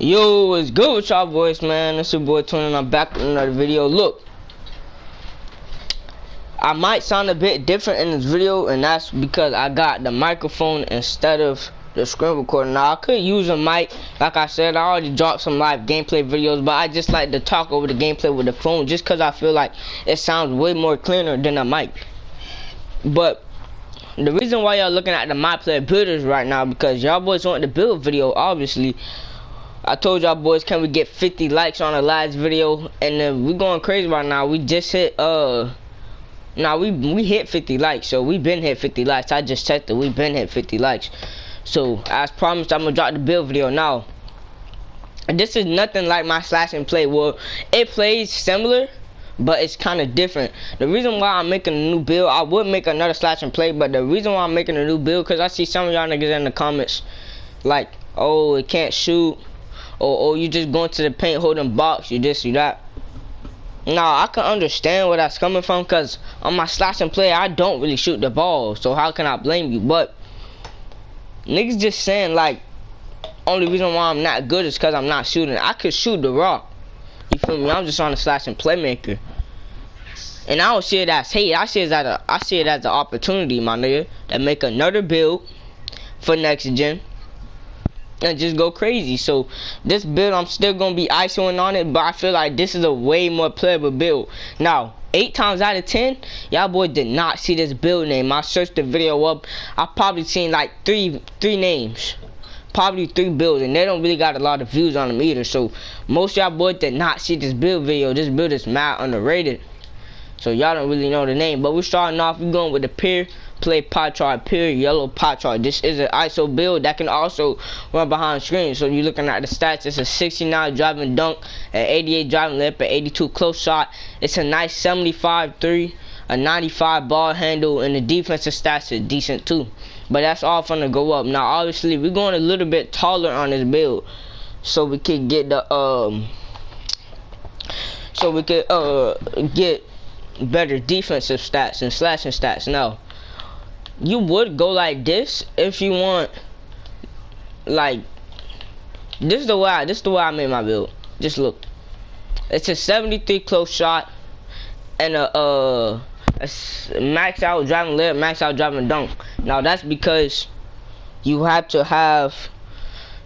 Yo, what's good with y'all boys, man? It's your boy Tony and I'm back with another video. Look, I might sound a bit different in this video, and that's because I got the microphone instead of the screen recorder. Now, I could use a mic. Like I said, I already dropped some live gameplay videos, but I just like to talk over the gameplay with the phone just because I feel like it sounds way more cleaner than a mic. But the reason why y'all looking at the My Player Builders right now, because y'all boys want the build video, obviously. I told y'all boys, can we get 50 likes on the last video, and we going crazy right now. We just hit we hit 50 likes, so we been hit 50 likes. I just checked it, we been hit 50 likes. So as promised, I'm gonna drop the build video now. This is nothing like my slash and play. Well, it plays similar, but it's kind of different. The reason why I'm making a new build, I would make another slash and play, but the reason why I'm making a new build, because I see some of y'all niggas in the comments like, oh, it can't shoot. Or you just going to the paint holding box, you this, you that. Now, I can understand where that's coming from, because on my slash and play, I don't really shoot the ball. So how can I blame you? But niggas just saying, like, only reason why I'm not good is because I'm not shooting. I could shoot the rock. You feel me? I'm just on the slash and playmaker. And I don't see it as hate. I see it as an opportunity, my nigga, to make another build for next gen. And just go crazy. So this build, I'm still gonna be ISOing on it, but I feel like this is a way more playable build. Now 8 times out of 10, y'all boys did not see this build name. I searched the video up, I probably seen like three names, probably 3 builds, and they don't really got a lot of views on them either. So most y'all boys did not see this build video. This build is mad underrated, so y'all don't really know the name. But we're starting off, we're going with the peer play pie chart, peer yellow pie chart. This is an ISO build that can also run behind the screen. So you're looking at the stats. It's a 69 driving dunk, an 88 driving lip, an 82 close shot. It's a nice 75 3, a 95 ball handle, and the defensive stats are decent too. But that's all gonna go up. Now obviously we're going a little bit taller on this build, so we could get the get better defensive stats and slashing stats. Now, you would go like this if you want, like, this is the way I made my build. Just look, it's a 73 close shot and a max out driving lip, max out driving dunk. Now that's because you have to have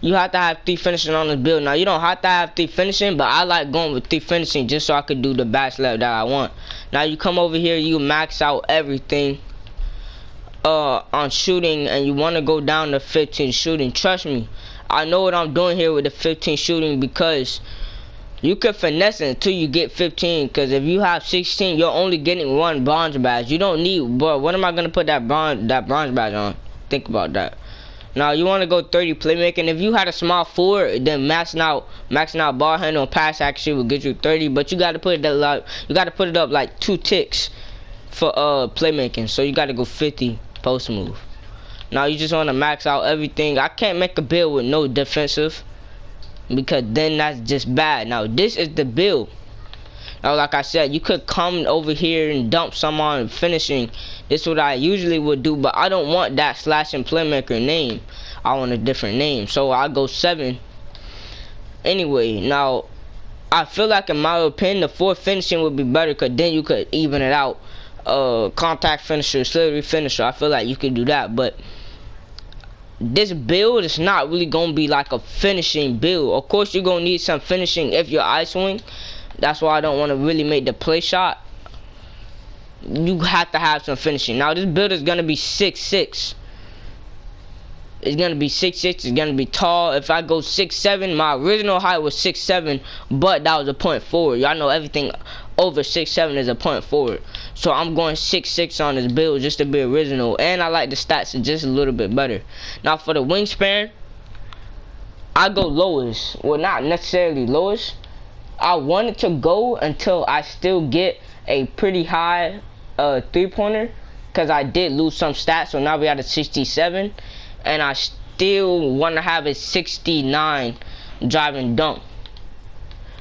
3 finishing on this build. Now you don't have to have 3 finishing, but I like going with 3 finishing just so I could do the back slap that I want. Now you come over here, you max out everything on shooting, and you want to go down to 15 shooting. Trust me, I know what I'm doing here with the 15 shooting, because you can finesse it until you get 15. Because if you have 16, you're only getting 1 bronze badge. You don't need, but what am I gonna put that bronze badge on? Think about that. Now you want to go 30 playmaking. If you had a small forward, then maxing out ball handle and pass accuracy will get you 30. But you got to put it up like 2 ticks for playmaking. So you got to go 50 post move. Now you just want to max out everything. I can't make a build with no defensive, because then that's just bad. Now this is the build. Now like I said, you could come over here and dump some on finishing. This is what I usually would do, but I don't want that slash and playmaker name. I want a different name, so I go 7. Anyway, now I feel like, in my opinion, the 4 finishing would be better, because then you could even it out. Contact finisher, slippery finisher, I feel like you could do that. But this build is not really gonna be like a finishing build. Of course you're gonna need some finishing if you're ISOing. That's why I don't want to really make the play shot. You have to have some finishing. Now this build is gonna be 6'6". It's gonna be 6'6". It's gonna be tall. If I go 6'7", my original height was 6'7", but that was a point forward. Y'all know everything over 6'7" is a point forward. So I'm going 6'6" on this build just to be original, and I like the stats just a little bit better. Now for the wingspan, I go lowest. Well, not necessarily lowest. I wanted to go until I still get a pretty high 3-pointer, because I did lose some stats. So now we got a 67, and I still want to have a 69 driving dunk.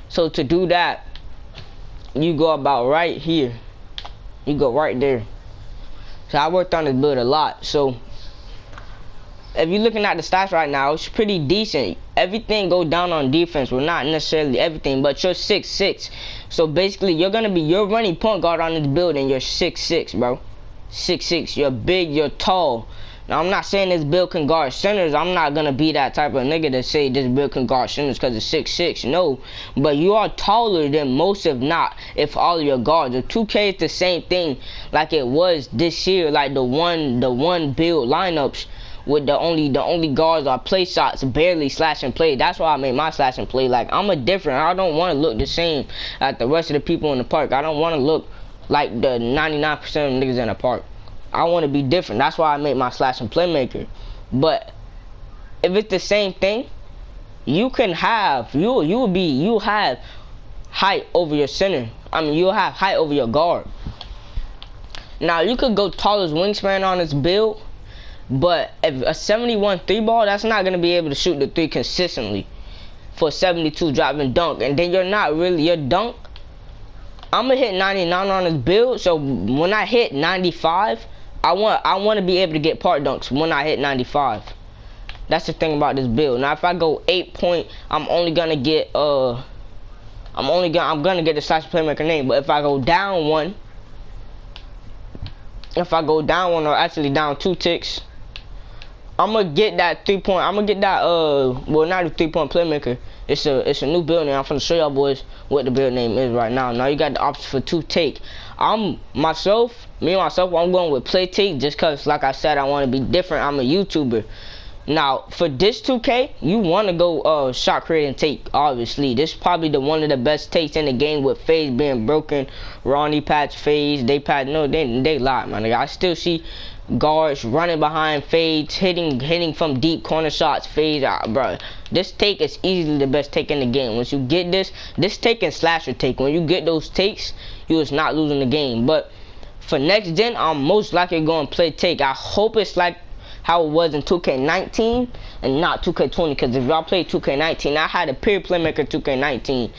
So to do that, you go about right here. You go right there. So I worked on this build a lot. So if you're looking at the stats right now, it's pretty decent. everything go down on defense. Well, not necessarily everything, but you're 6'6". So basically, you're running point guard on this build, and you're 6'6", bro. 6'6". You're big. You're tall. Now, I'm not saying this build can guard centers. I'm not gonna be that type of nigga to say this build can guard centers because it's 6'6". No, but you are taller than most, if not, if all of your guards. The 2K is the same thing like it was this year, like the one build lineups with the only guards are play shots, barely slash and play. That's why I made my slash and play. Like, I'm a different. I don't want to look the same as the rest of the people in the park. I don't want to look like the 99% of niggas in the park. I want to be different. That's why I made my slash and playmaker. But if it's the same thing, you can have you'll have height over your center. I mean, you'll have height over your guard. Now you could go tallest wingspan on this build, but if a 71 3 ball, that's not gonna be able to shoot the 3 consistently for 72 drop and dunk, and then you're not really your dunk. I'm gonna hit 99 on this build, so when I hit 95, I want to be able to get part dunks when I hit 95. That's the thing about this build. Now if I go 8 point, I'm gonna get the slash playmaker name. But if I go down one, or actually down 2 ticks, I'm gonna get that 3 point. I'm gonna get that well, not a 3 point playmaker. It's a new build name. I'm gonna show y'all boys what the build name is right now. Now you got the option for 2 take. Me myself, I'm going with play take just cause, like I said, I want to be different. I'm a YouTuber. Now for this 2K, you want to go shot create and take. Obviously, this is probably one of the best takes in the game with phase being broken. Ronnie patch phase, they lied, man. I still see guards running behind fades, hitting from deep corner shots, fades. Bro, this take is easily the best take in the game. Once you get this take and slasher take, when you get those takes, you is not losing the game. But for next gen, I'm most likely going to play take. I hope it's like how it was in 2K19 and not 2K20, because if y'all play 2K19, I had a period playmaker 2K19.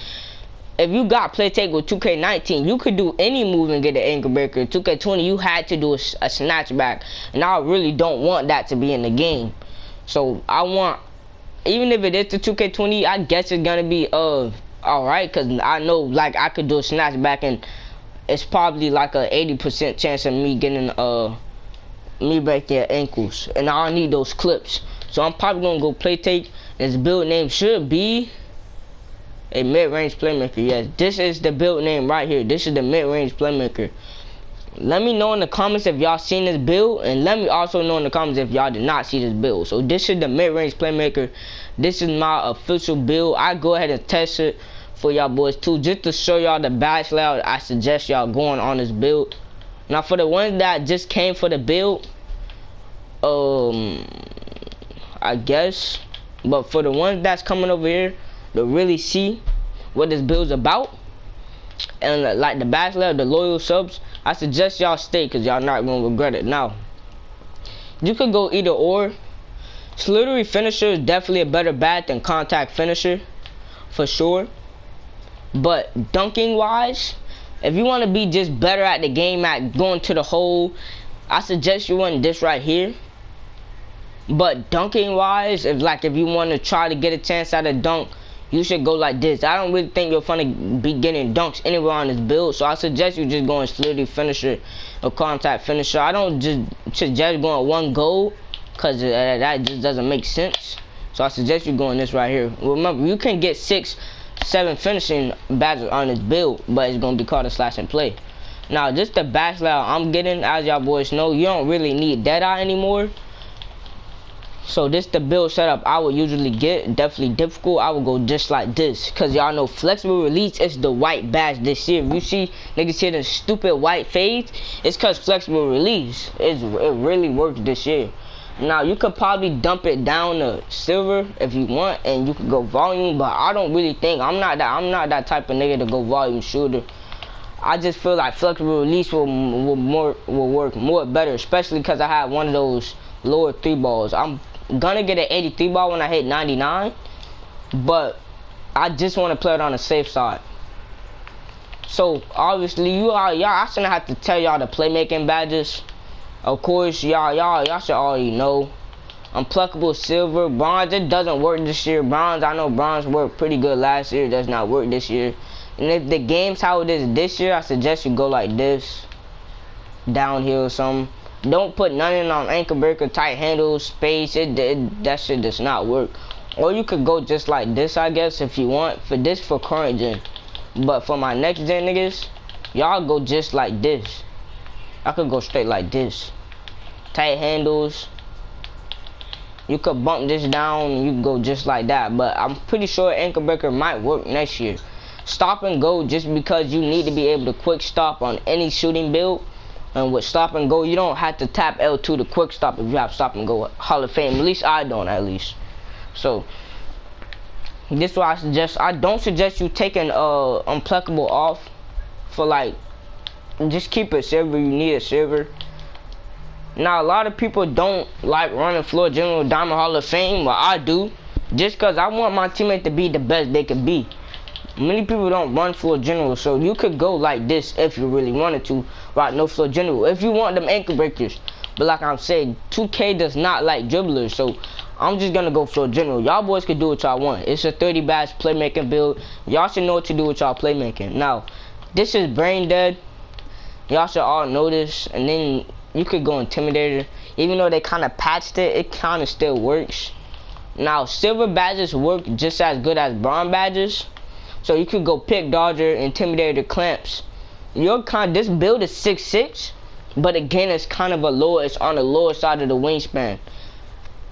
If you got play take with 2K19, you could do any move and get an ankle breaker. 2K20, you had to do a snatchback, and I really don't want that to be in the game. So I want, even if it is the 2K20, I guess it's gonna be alright, because I know like I could do a snatchback, and it's probably like a 80% chance of me getting me breaking their ankles, and I don't need those clips. So I'm probably gonna go play take. This build name should be a mid-range playmaker. Yes, this is the build name right here. This is the mid-range playmaker. Let me know in the comments if y'all seen this build, and let me also know in the comments if y'all did not see this build. So this is the mid-range playmaker. This is my official build. I go ahead and test it for y'all boys too, just to show y'all the badge layout. I suggest y'all going on this build. Now for the ones that just came for the build, I guess, but for the ones that's coming over here to really see what this build's about, and like the badge layout, the loyal subs, I suggest y'all stay, because y'all not gonna regret it. Now you could go either or. Slithery finisher is definitely a better badge than contact finisher for sure, but dunking wise, if you want to be just better at the game at going to the hole, I suggest you run this right here. But dunking wise, if you want to try to get a chance at a dunk, you should go like this. I don't really think you're gonna be getting dunks anywhere on this build, so I suggest you just going slithery finisher or contact finisher. I don't just suggest going one goal, because that just doesn't make sense. So I suggest you going this right here. Remember, you can get 6, 7 finishing badges on this build, but it's gonna be called a slash and play. Now just the badge layout I'm getting, as y'all boys know, you don't really need Deadeye anymore. So this the build setup I would usually get. Definitely difficult. I would go just like this, because y'all know flexible release is the white badge this year. If you see niggas here the stupid white fades, it's because flexible release it really works this year. Now you could probably dump it down to silver if you want, and you could go volume, but I don't really think, I'm not that type of nigga to go volume shooter. I just feel like flexible release will work more better, especially because I have one of those lower 3 balls. I'm gonna get an 83 ball when I hit 99, but I just want to play it on the safe side. So obviously y'all, I shouldn't have to tell y'all the playmaking badges. Of course, y'all should already know. Unpluckable silver, bronze. It doesn't work this year. Bronze, I know bronze worked pretty good last year. It does not work this year. And if the game's how it is this year, I suggest you go like this, downhill or something. Don't put nothing on anchor breaker, tight handles, space. That shit does not work. Or you could go just like this, I guess, if you want. For this, for current gen. But for my next gen niggas, y'all go just like this. I could go straight like this. Tight handles. You could bump this down and you can go just like that. But I'm pretty sure anchor breaker might work next year. Stop and go, just because you need to be able to quick stop on any shooting build. And with stop and go, you don't have to tap L2 to quick stop if you have stop and go Hall of Fame. At least I don't, at least. So this is what I suggest. I don't suggest you taking unpluckable off for like, just keep it silver. You need a silver. Now a lot of people don't like running floor general diamond Hall of Fame, but I do, just cause I want my teammate to be the best they can be. Many people don't run floor general, so you could go like this if you really wanted to, right? No floor general if you want them anchor breakers. But like I'm saying, 2K does not like dribblers, so I'm just gonna go floor general. Y'all boys can do what y'all want. It's a 30 badge playmaking build. Y'all should know what to do with y'all playmaking. Now, this is brain dead. Y'all should all know this. And then you could go intimidator. Even though they kind of patched it, it kind of still works. Now, silver badges work just as good as bronze badges. So you could go pick dodger, intimidator, clamps. This build is 6'6", but again it's kind of it's on the lower side of the wingspan.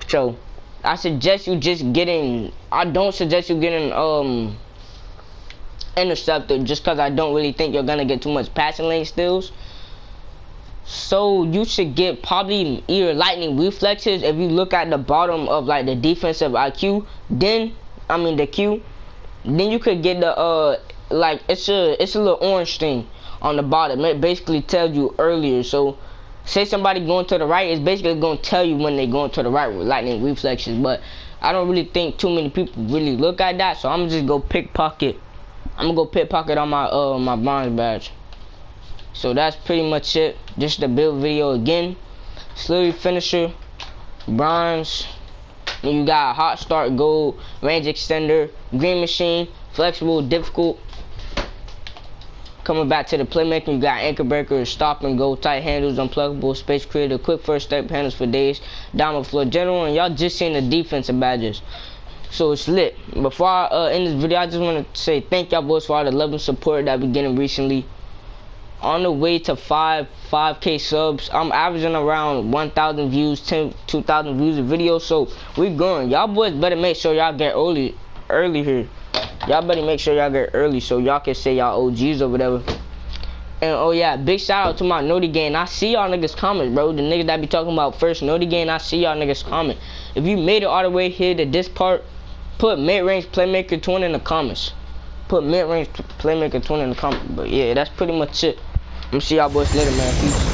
So I suggest you just getting, I don't suggest you getting interceptor, just because I don't really think you're gonna get too much passing lane steals. So you should get probably either lightning reflexes. If you look at the bottom of like the defensive IQ, then the Q, then you could get the like it's a little orange thing on the bottom. It basically tells you earlier. So say somebody going to the right, it's basically going to tell you when they going to the right with lightning reflexes. But I don't really think too many people really look at that, so I'm just go pickpocket. I'm gonna go pickpocket on my my bronze badge. So that's pretty much it. Just the build video again. Slurry finisher, bronze. And you got hot start, gold, range extender, green machine, flexible, difficult. Coming back to the playmaking, you got anchor breaker, stop and go, tight handles, unpluckable, space creator, quick first step, handles for days, diamond floor general, and y'all just seen the defensive badges. So it's lit. Before I end this video, I just want to say thank y'all boys for all the love and support that we getting recently. On the way to 5K subs. I'm averaging around 1,000 views, 2,000 views a video, so we growing. Y'all boys better make sure y'all get early here. Y'all better make sure y'all get early so y'all can say y'all OGs or whatever. And oh yeah, big shout out to my Noti gang. I see y'all niggas comment, bro. The niggas that be talking about first Noti gang, I see y'all niggas comment. If you made it all the way here to this part, put mid-range playmaker 20 in the comments. Put mid-range playmaker 20 in the comments. But yeah, that's pretty much it. I'm gonna see y'all boys later, man. Peace.